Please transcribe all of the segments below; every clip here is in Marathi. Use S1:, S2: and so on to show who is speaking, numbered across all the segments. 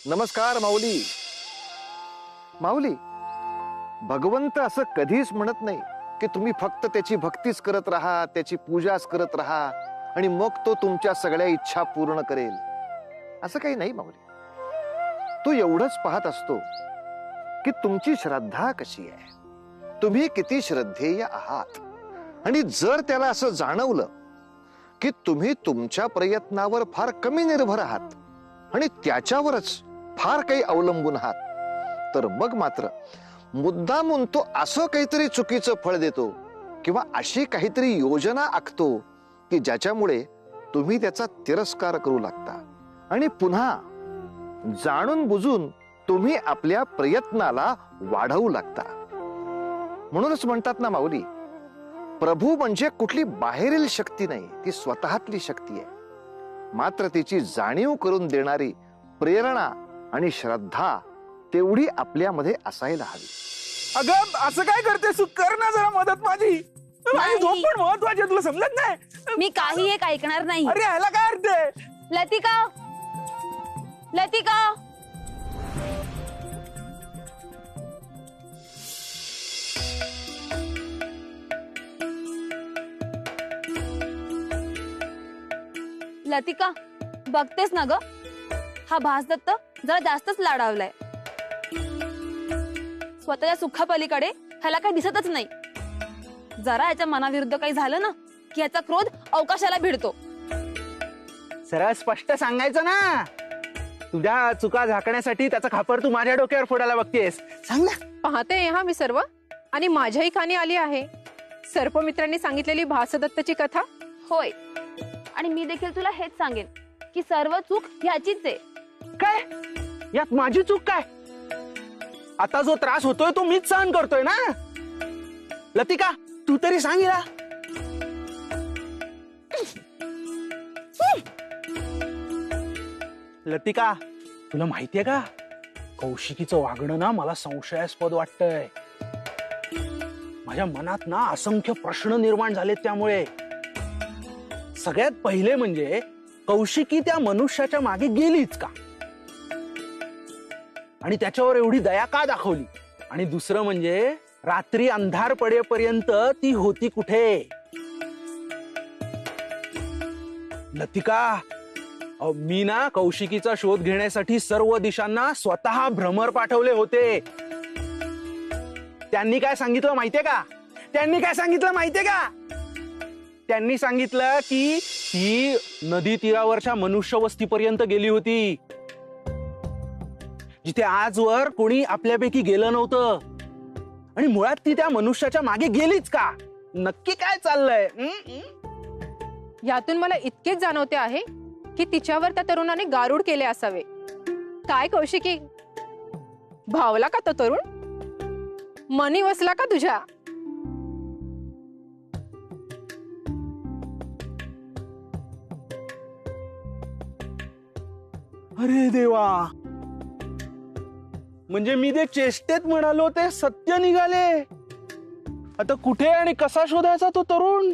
S1: नमस्कार माऊली. माऊली, भगवंत असं कधीच म्हणत नाही की तुम्ही फक्त त्याची भक्तीच करत राहा, त्याची पूजाच करत राहा आणि मग तो तुमच्या सगळ्या इच्छा पूर्ण करेल. असं काही नाही माऊली. तो एवढंच पाहत असतो की तुमची श्रद्धा कशी आहे, तुम्ही किती श्रद्धेय आहात. आणि जर त्याला असं जाणवलं की तुम्ही तुमच्या प्रयत्नावर फार कमी निर्भर आहात आणि त्याच्यावरच फार काही अवलंबून आहात, तर मग मात्र मुद्दामून तो असं काहीतरी चुकीचं फळ देतो किंवा अशी काहीतरी योजना आखतो की ज्याच्यामुळे तुम्ही त्याचा तिरस्कार करू लागता आणि पुन्हा जाणून बुजून तुम्ही आपल्या प्रयत्नाला वाढवू लागता. म्हणूनच म्हणतात ना माऊली, प्रभू म्हणजे कुठली बाहेरील शक्ती नाही, ती स्वतःतली शक्ती आहे. मात्र तिची जाणीव करून देणारी प्रेरणा आणि श्रद्धा तेवढी आपल्यामध्ये असायला हवी.
S2: अगं असं काय करते, कर ना जरा मदत माझी. माझी झोप पण महत्वाची आहे, तुला समजत नाही.
S3: मी काही एक ऐकणार नाही.
S2: अरे ह्याला काय अर्थ आहे?
S3: लतिका, लतिका. लतिका, बघतेस ना ग, हा भासदत्त जरा जास्तच लाडावलाय. स्वतःच्या सुखापलीकडे ह्याला काही दिसतच नाही. जरा याच्या मनाविरुद्ध काही झालं ना की याचा क्रोध अवकाशाला भिडतो.
S2: सरळ स्पष्ट सांगायचं ना. तुझ्या चुका झाकण्यासाठी त्याचा खापर तू माझ्या डोक्यावर फोडायला बघतेस. सांग ना.
S4: पाहते हा मी सर्व, आणि माझ्याही कानी आली आहे सर्पमित्रांनी सांगितलेली भासदत्तची कथा.
S3: होय, आणि मी देखील तुला हेच सांगेन की सर्व चूक ह्याचीच आहे.
S2: काय यात माझी चूक काय? आता जो त्रास होतोय तो मीच सहन करतोय ना. लतिका, तू तरी सांग हिला. लतिका, तुला माहितीये का, कौशिकीचं वागणं ना मला संशयास्पद वाटतंय. माझ्या मनात ना असंख्य प्रश्न निर्माण झालेत त्यामुळे. सगळ्यात पहिले म्हणजे कौशिकी त्या मनुष्याच्या मागे गेलीच का, आणि त्याच्यावर एवढी दया का दाखवली, आणि दुसरं म्हणजे रात्री अंधार पडेपर्यंत ती होती कुठे. लतिका, मी ना कौशिकीचा शोध घेण्यासाठी सर्व दिशांना स्वतः भ्रमर पाठवले होते. त्यांनी काय सांगितलं माहितीये का? त्यांनी सांगितलं की ती नदी तीरावरच्या मनुष्य वस्तीपर्यंत गेली होती, जिथे आजवर कोणी आपल्यापैकी गेलं नव्हतं. आणि मुळात ती त्या मनुष्याच्या मागे गेलीच का? नक्की काय चाललंय?
S4: यातून मला इतकेच जाणवते आहे की तिच्यावर त्या तरुणाने गारुड केले असावे. काय कौशिकी, भावला का तो तरुण? मनी वसला का तुझ्या?
S2: अरे देवा, म्हणजे मी ते चेष्टेत म्हणालो ते सत्य निघाले. आता कुठे आणि कसा शोधायचा तो तरुण?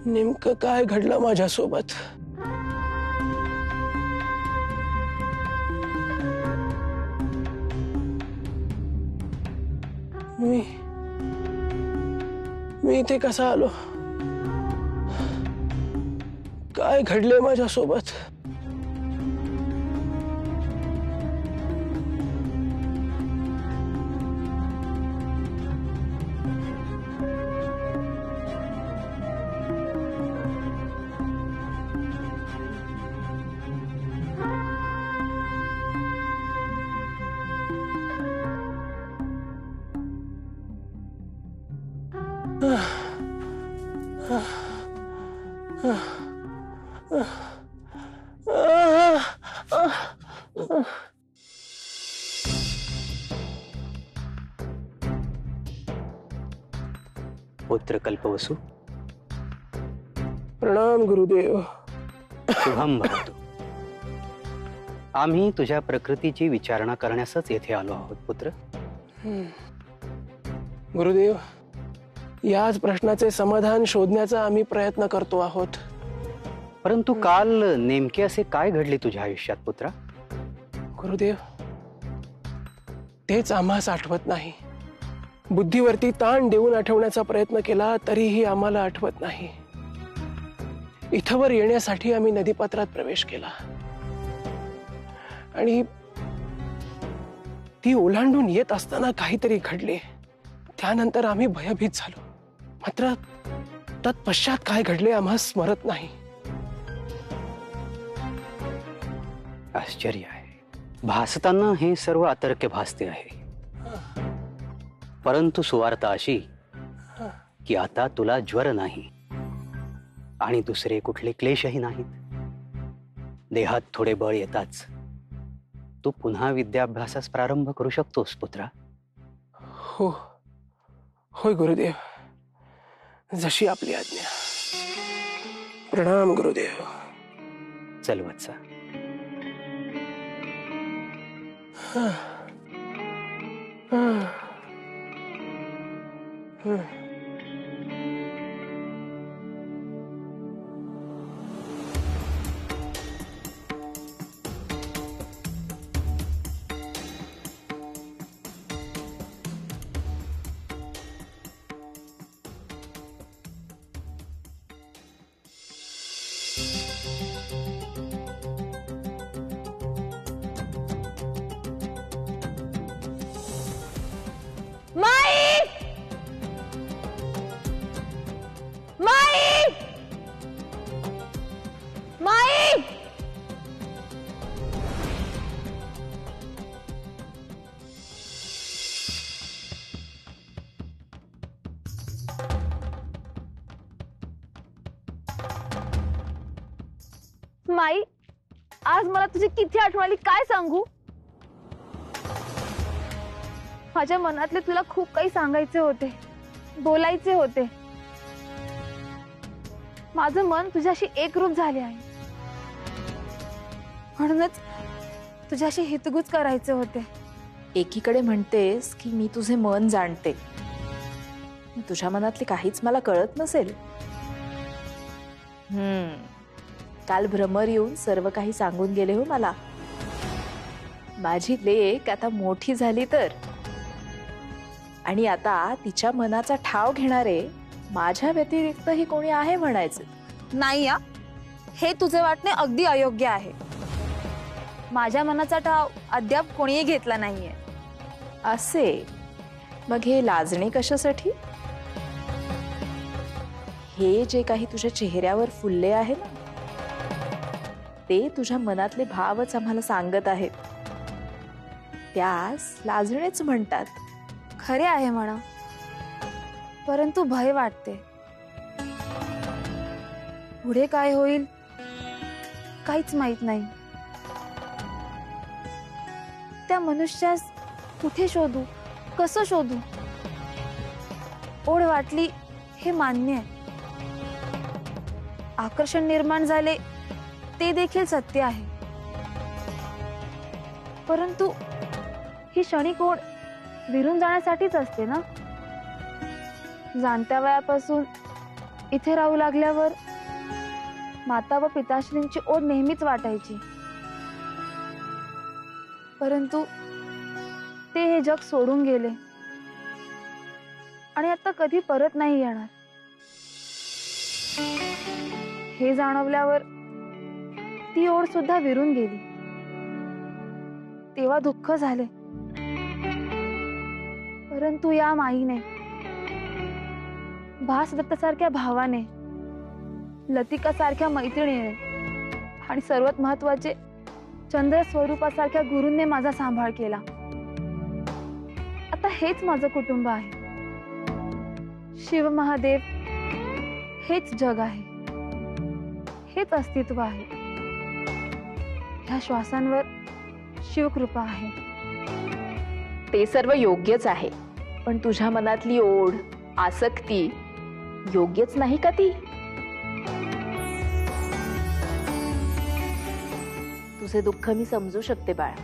S5: नेमकं काय घडलं माझ्यासोबत? मी इथे कसा आलो? काय घडलंय माझ्यासोबत?
S6: पुत्र कल्पवसु.
S5: प्रणाम गुरुदेव.
S6: शुभम भवतु. आम्ही तुझ्या प्रकृतीची विचारणा करण्यासच येथे आलो आहोत पुत्र.
S5: गुरुदेव, याच प्रश्नाचे समाधान शोधण्याचा आम्ही प्रयत्न करतो आहोत.
S6: परंतु काल नेमके असे काय घडले तुझ्या आयुष्यात पुत्रा?
S5: गुरुदेव, तेच आम्हास आठवत नाही. बुद्धीवरती ताण देऊन आठवण्याचा प्रयत्न केला तरीही आम्हाला आठवत नाही. इथवर येण्यासाठी आम्ही नदीपात्रात प्रवेश केला आणि ती ओलांडून येत असताना काहीतरी घडले. त्यानंतर आम्ही भयभीत झालो. मात्र तत्पश्चात काय घडले आम्हाला स्मरत नाही.
S6: आश्चर्य आहे. भासताना हे सर्व अतर्क्य भासते आहे. परंतु सुवार्ता अशी की आता तुला ज्वर नाही आणि दुसरे कुठले क्लेशही नाहीत. देहात थोडे बळ येताच तू पुन्हा विद्याभ्यासास प्रारंभ करू शकतोस पुत्रा.
S5: हो, होय गुरुदेव, जशी आपली आज्ञा. प्रणाम गुरुदेव.
S6: चल वत्सा.
S3: माई माई माई माई, आज मला तुझी किती आठवण आली काय सांगू. माझ्या मनातले तुला खूप काही सांगायचे होते, बोलायचे होते. माझं मन तुझ्याशी एकरूप झाले आहे. म्हणूनच तुझ्याशी हितगुज करायचे होते.
S7: एकीकडे म्हणतेस की मी तुझे मन जाणते, तुझ्या मनातले काहीच मला कळत नसेल. काल भ्रमर येऊन सर्व काही सांगून गेले हो मला. माझी लेक आता मोठी झाली तर, आणि आता तिच्या मनाचा ठाव घेणारे माझ्या व्यतिरिक्तही कोणी आहे म्हणायचे
S3: नाही. हे तुझे वाटणे अगदी अयोग्य आहे. माझ्या मनाचा ठाव अद्याप कोणीही घेतला नाहीये.
S7: असे मग हे लाजणे कशासाठी? हे जे काही तुझ्या चेहऱ्यावर फुलले आहे ना, ते तुझ्या मनातले भावच आम्हाला सांगत आहेत. त्यास लाजणेच म्हणतात.
S3: खरे आहे म्हणा, परंतु भय वाटते. पुढे काय होईल काहीच माहित नाही. त्या मनुष्यास कुठे शोधू, कसं शोधू? ओढ वाटली हे मान्य आहे. आकर्षण निर्माण झाले ते देखील सत्य आहे. परंतु ही क्षणिक ओढ विरून जाण्यासाठीच असते ना. जाणत्या वयापासून इथे राहू लागल्यावर माता व पिताश्रींची ओढ नेहमीच वाटायची. परंतु ते हे जग सोडून गेले आणि आता कधी परत नाही येणार. हे जाणवल्यावर ती ओढ सुद्धा विरून गेली. तेव्हा दुःख झाले. परंतु या माईने, भासदत्त सारख्या भावाने, लतिका सारख्या मैत्रिणीने आणि सर्वात महत्वाचे चंद्र स्वरूपासारख्या गुरूंनी माझा सांभाळ केला. आता हेच माझं कुटुंब आहे. शिव महादेव हेच जग आहे, हेच अस्तित्व आहे. ह्या श्वासांवर शिवकृपा आहे.
S7: ते सर्व योग्यच आहे, पण तुझ्या मनातली ओढ, आसक्ती योग्यच नाही का ती? तुझे दुःख मी समजू शकते बाळा.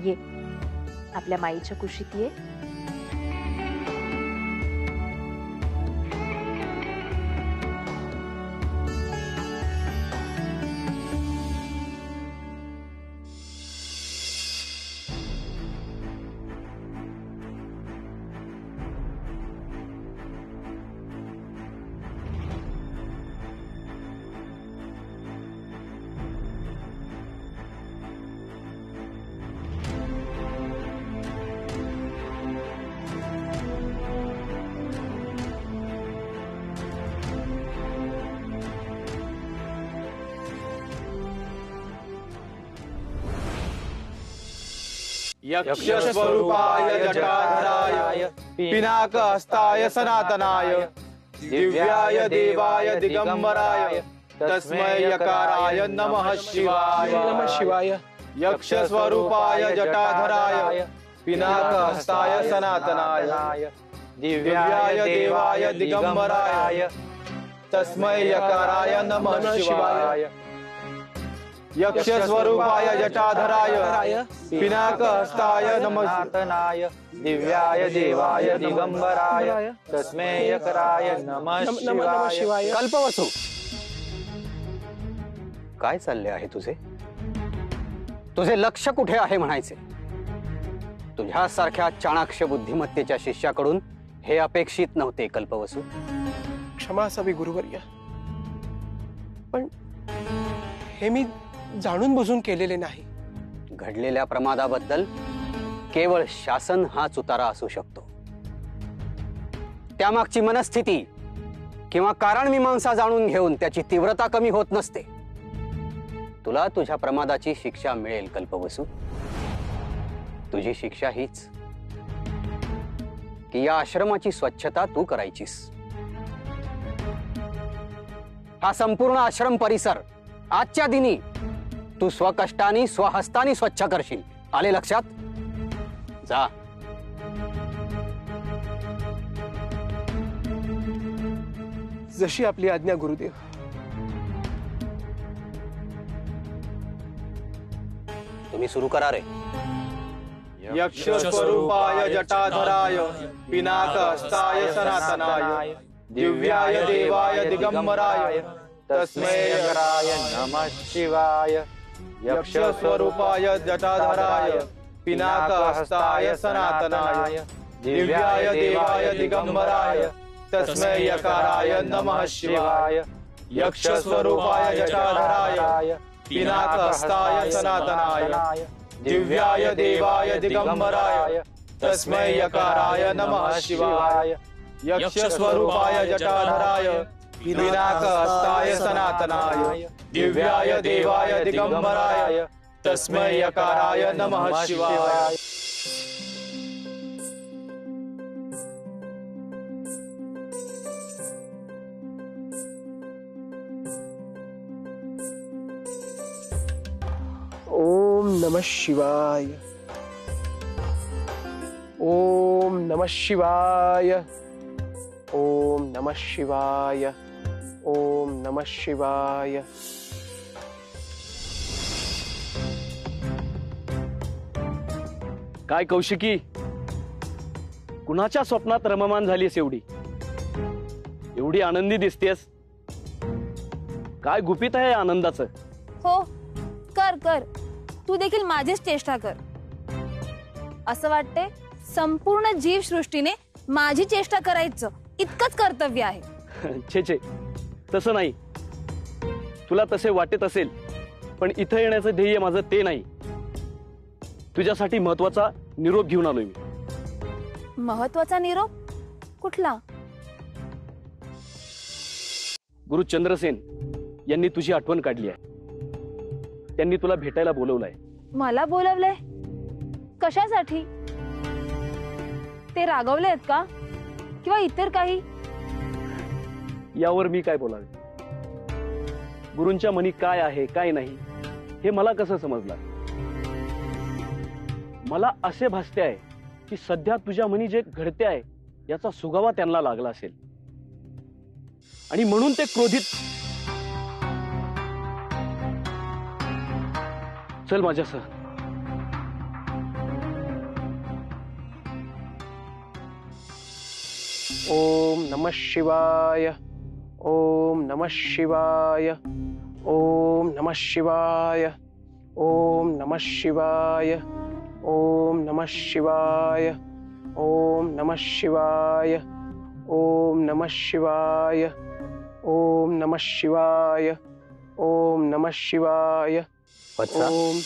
S7: ये, आपल्या माईच्या कुशीत ये.
S8: यक्षस्वरूपाय जटाधराय पिनाकहस्ताय सनातनाय दिव्याय देवाय दिगंबराय तस्मै यकाराय नमः शिवाय.
S5: नमः शिवाय.
S8: यक्षस्वरूपाय जटाधराय पिनाकहस्ताय सनातनाय दिव्याय देवाय दिगंबराय तस्मै यकाराय नमः शिवाय. यक्षस्वरूपाय जटाधराय पिनाकहस्ताय नमः दिव्याय देवाय दिगंबराय तस्मै यकाराय नमः शिवाय.
S6: कल्पवसू, काय चालले आहे तुझे? तुझे लक्ष कुठे आहे म्हणायचे? तुझ्यासारख्या चाणाक्ष बुद्धिमत्तेच्या शिष्याकडून हे अपेक्षित नव्हते कल्पवसू.
S5: क्षमा असावी गुरुवर्य, पण हे मी जाणून बुजून केलेले नाही.
S6: घडलेल्या प्रमादाबद्दल केवळ शासन हाच उतारा असू शकतो. त्यामागची मनस्थिती किंवा कारण मीमांसा जाणून घेऊन त्याची तीव्रता कमी होत नसते. तुला तुझ्या प्रमादाची शिक्षा मिळेल कल्पवसू. तुझी शिक्षा हीच की या आश्रमाची स्वच्छता तू करायचीस. हा संपूर्ण आश्रम परिसर आजच्या दिनी तू स्वकष्टाने स्वहस्ताने स्वच्छ करशील. आले लक्षात? जा.
S5: जशी आपली आज्ञा गुरुदेव.
S6: तुम्ही सुरू करा रे.
S8: यक्षस्वरूपाय जटाधराय पिनाकहस्ताय सनातनाय दिव्याय देवाय दिगंबराय तस्मै यकाराय नमः शिवाय. यक्षस्वरूपाय जटाधराय पिनाकहस्ताय सनातनाय दिव्याय देवाय दिगंबराय तस्मै यकाराय नमः शिवाय. यक्षस्वरूपाय जटाधराय पिनाकहस्ताय सनातनाय दिव्याय देवाय दिगंबराय तस्मै यकाराय नमः शिवाय. यक्षस्वरूपाय जटाधराय पिनाकहस्ताय सनातनाय दिव्याय देवाय दिगंबराय तस्मै यकाराय नमः शिवाय.
S5: ओम नमः शिवाय. ओम नमः शिवाय. ओम नमः शिवाय. ओम नमः शिवाय.
S9: काय कौशिकी, कुणाच्या स्वप्नात रममान झालीस? एवढी आनंदी दिसतेस. काय गुपित आहे आनंदाचं?
S3: हो, कर कर, तू देखील माझीच चेष्टा कर. असं वाटते संपूर्ण जीवसृष्टीने माझी चेष्टा करायचं इतकंच कर्तव्य आहे.
S9: छे छे, तसं नाही. तुला तसे वाटत असेल, पण इथं येण्याचं ध्येय माझं ते नाही. तुझ्यासाठी महत्वाचा निरोप घेऊन आलोय मी.
S3: महत्वाचा निरोप? कुठला?
S9: गुरु चंद्रसेन यांनी तुझी आठवण काढली आहे. त्यांनी तुला भेटायला बोलवलंय.
S3: मला बोलवलंय? कशासाठी? ते रागवले आहेत का किंवा इतर काही?
S9: यावर मी काय बोलावे? गुरूंच्या मनी काय आहे काय नाही हे मला कसं समजलं? मला असे भासते आहे की सध्या तुझ्या मनी जे घडते आहे याचा सुगावा त्यांना लागला असेल. आणि म्हणून ते क्रोधित. चल माझ्यासह.
S5: ओम नमः शिवाय. ओम नमः शिवाय. ओम नमः शिवाय. ओम नमः शिवाय. ओम नमः शिवाय. ओम नमः शिवाय. ओम नमः शिवाय. ओम नमः शिवाय. ओम नमः शिवाय.
S6: वत्सा,
S5: ओम.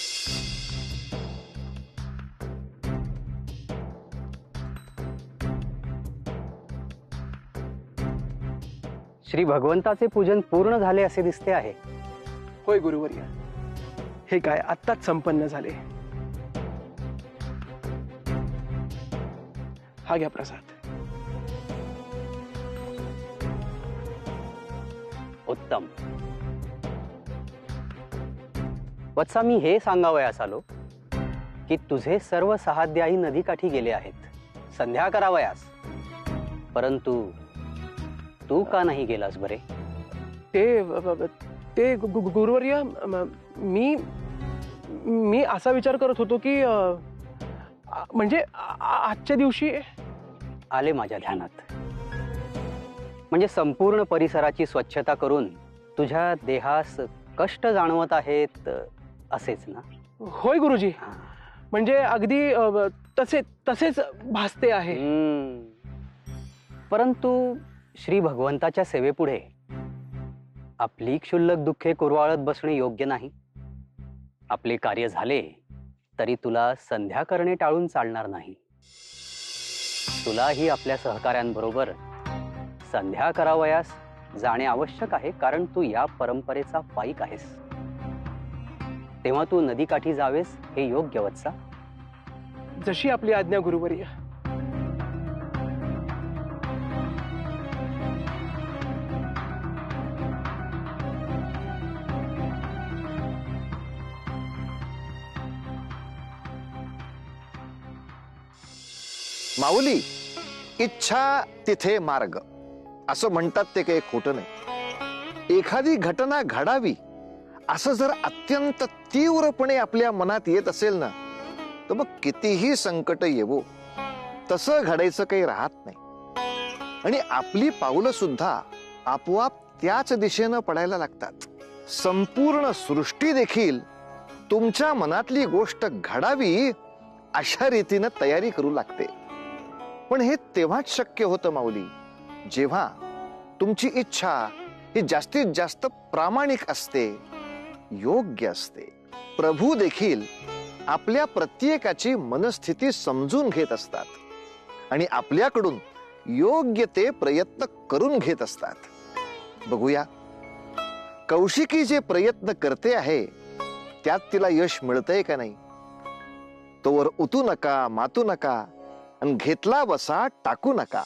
S6: श्री भगवंताचे पूजन पूर्ण झाले असे दिसते आहे.
S5: होय गुरुवर्य, हे काय आत्ताच संपन्न झाले. हा घ्या प्रसाद.
S6: उत्तम. वत्सा, मी हे सांगावयास आलो की तुझे सर्व सहाध्यायी नदीकाठी गेले आहेत संध्या करावयास, परंतु तू का नाही गेलास बरे?
S5: ते गुरुवर्य, मी असा विचार करत होतो की म्हणजे आजच्या दिवशी.
S6: आले माझ्या ध्यानात. म्हणजे संपूर्ण परिसराची स्वच्छता करून तुझ्या देहास कष्ट जाणवत आहेत असेच ना?
S5: होय गुरुजी, म्हणजे अगदी तसेच भासते आहे.
S6: परंतु श्री भगवंताच्या सेवेपुढे आपली क्षुल्लक दुःखे कुरवाळत बसणे योग्य नाही. आपले कार्य झाले तरी तुला संध्या करणे टाळून चालणार नाही. तुलाही आपल्या सहकाऱ्यांबरोबर संध्या करावयास जाणे आवश्यक आहे, कारण तू या परंपरेचा पाईक आहेस. तेव्हा तू नदीकाठी जावेस हे योग्य वत्सा.
S5: जशी आपली आज्ञा गुरुवर्य.
S1: माऊली, इच्छा तिथे मार्ग असं म्हणतात ते काही खोटं नाही. एखादी घटना घडावी असं जर अत्यंत तीव्रपणे आपल्या मनात येत असेल ना, तर मग कितीही संकट येवो तसं घडायचं काही राहत नाही. आणि आपली पावलं सुद्धा आपोआप त्याच दिशेनं पडायला लागतात. संपूर्ण सृष्टी देखील तुमच्या मनातली गोष्ट घडावी अशा रीतीनं तयारी करू लागते. पण हे तेव्हाच शक्य होतं माऊली, जेव्हा तुमची इच्छा ही जास्तीत जास्त प्रामाणिक असते, योग्य असते. प्रभू देखील आपल्या प्रत्येकाची मनस्थिती समजून घेत असतात आणि आपल्याकडून योग्य ते प्रयत्न करून घेत असतात. बघूया, कौशिकी जे प्रयत्न करते आहे त्यात तिला यश मिळतंय का नाही. तोवर उतू नका, मातू नका, आणि घेतला बसा टाकू नका.